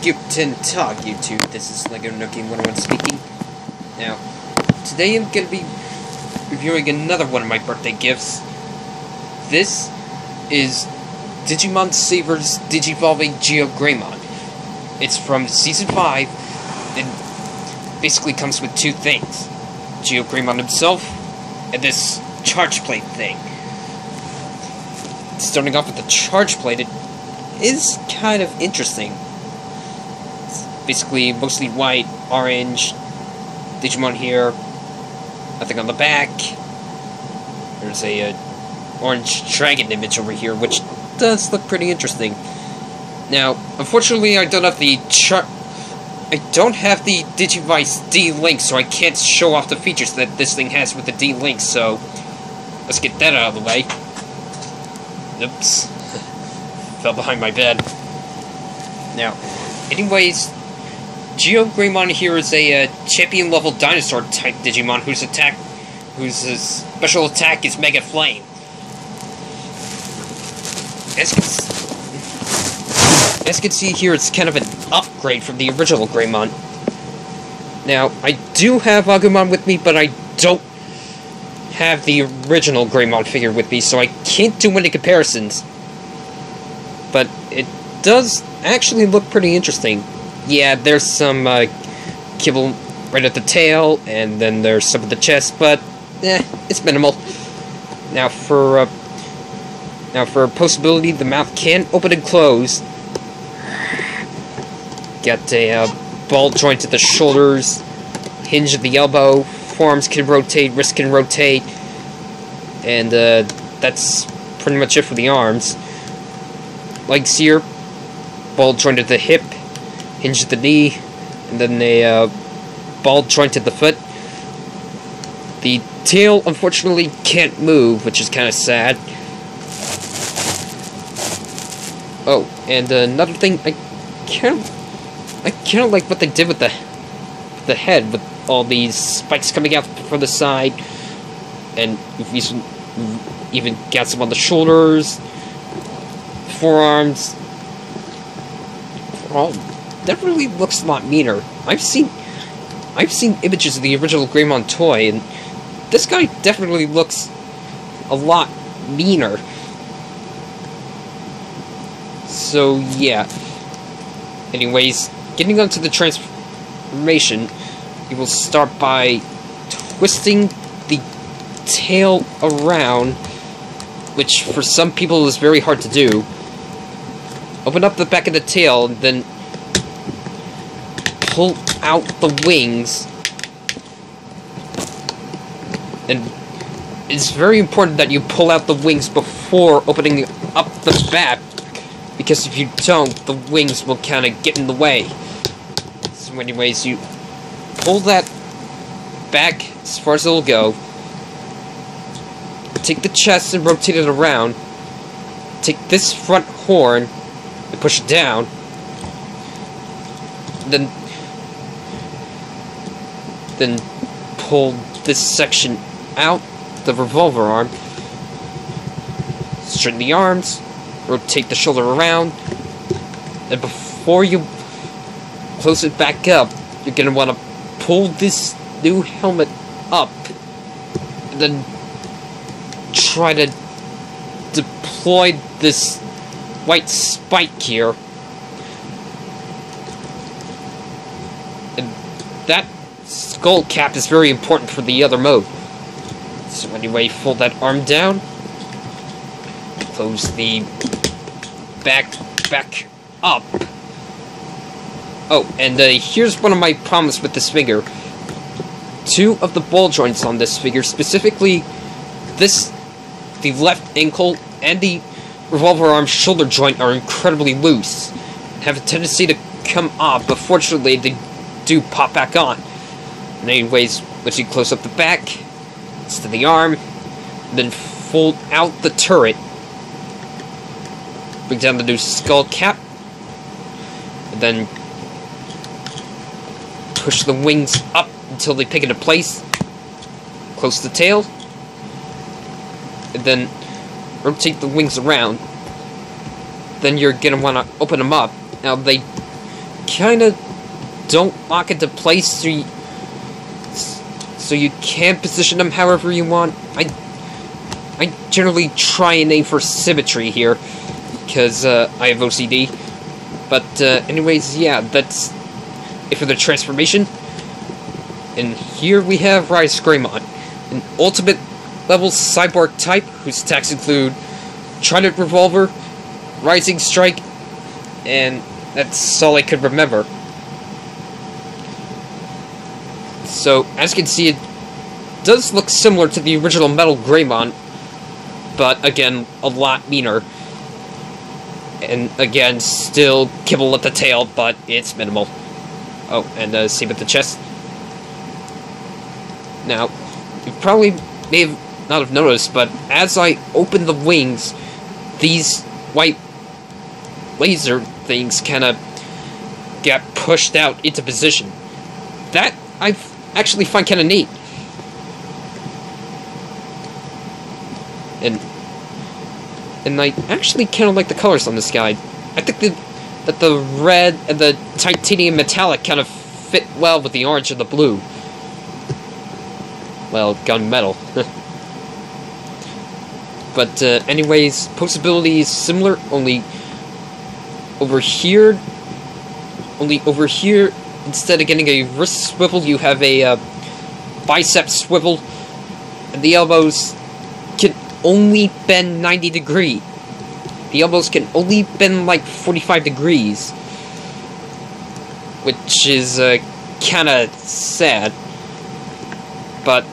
Guten Tag, YouTube. This is LegoNookie101 speaking. Now, today I'm going to be reviewing another one of my birthday gifts. This is Digimon Saver's Digivolving GeoGreymon. It's from Season 5, and basically comes with two things. GeoGreymon himself, and this charge plate thing. Starting off with the charge plate, it is kind of interesting. It's basically mostly white, orange, Digimon here, nothing on the back. There's a orange dragon image over here, which does look pretty interesting. Now, unfortunately, I don't have the Digivice D-Link, so I can't show off the features that this thing has with the D-Link, so let's get that out of the way. Oops. Fell behind my bed. Now, anyways, GeoGreymon here is a champion-level dinosaur-type Digimon whose special attack is Mega Flame. As you can see here, it's kind of an upgrade from the original Greymon. Now, I do have Agumon with me, but I don't have the original Greymon figure with me, so I can't do any comparisons. But it does actually look pretty interesting. Yeah, there's some kibble right at the tail, and then there's some at the chest, but it's minimal. Now for postability, the mouth can open and close. Got a ball joint at the shoulders, hinge at the elbow, forearms can rotate, wrists can rotate, and that's pretty much it for the arms. Legs here, ball joint at the hip, hinge at the knee, and then a ball joint at the foot. The tail, unfortunately, can't move, which is kind of sad. Oh, and another thing, I kind of like what they did with the head, with all these spikes coming out from the side, and we've even got some on the shoulders, forearms. Oh, that really looks a lot meaner. I've seen images of the original Greymon toy, and this guy definitely looks a lot meaner. So yeah. Anyways, getting onto the transformation, you will start by twisting the tail around, which for some people is very hard to do. Open up the back of the tail, and then pull out the wings. And it's very important that you pull out the wings before opening up the back, because if you don't, the wings will kind of get in the way. So anyways, you pull that back as far as it'll go. Take the chest and rotate it around. Take this front horn and push it down. Then pull this section out, the revolver arm. Straighten the arms. Rotate the shoulder around, and before you close it back up, you're going to want to pull this new helmet up, and then try to deploy this white spike here. And that skull cap is very important for the other mode. So anyway, fold that arm down. Close the back up. Oh, and here's one of my problems with this figure. Two of the ball joints on this figure, specifically the left ankle and the revolver arm shoulder joint, are incredibly loose, have a tendency to come off, but fortunately they do pop back on. And anyways, once you close up the back, it's to the arm, then fold out the turret. Bring down the new skull cap, and then push the wings up until they pick into place. Close the tail, and then rotate the wings around. Then you're going to want to open them up. Now, they kinda don't lock into place, so you can position them however you want. I generally try and aim for symmetry here, because I have OCD. But anyways, yeah, that's it for the transformation. And here we have RizeGreymon, an ultimate level cyborg type whose attacks include Trident Revolver, Rising Strike, and that's all I could remember. So, as you can see, it does look similar to the original Metal Greymon, but again, a lot meaner. And again, still kibble at the tail, but it's minimal. Oh, and same with the chest. Now, you probably may have not have noticed, but as I open the wings, these white laser things kind of get pushed out into position. That I actually find kind of neat. And I actually kind of like the colors on this guy. I think that the red and the titanium metallic kind of fit well with the orange and the blue. Well, gunmetal. But anyways, postability is similar, only over here, instead of getting a wrist swivel, you have a bicep swivel, and the elbows can only bend 90 degrees. The elbows can only bend like 45 degrees, which is kinda sad. But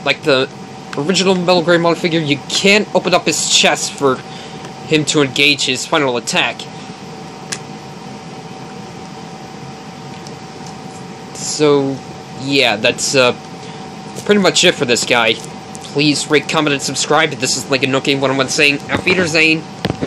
like the original Metal Greymon figure, you can't open up his chest for him to engage his final attack. So, yeah, that's pretty much it for this guy. Please rate, comment, and subscribe. This is Lincoln No Game 101 saying, Auf Wiedersehen.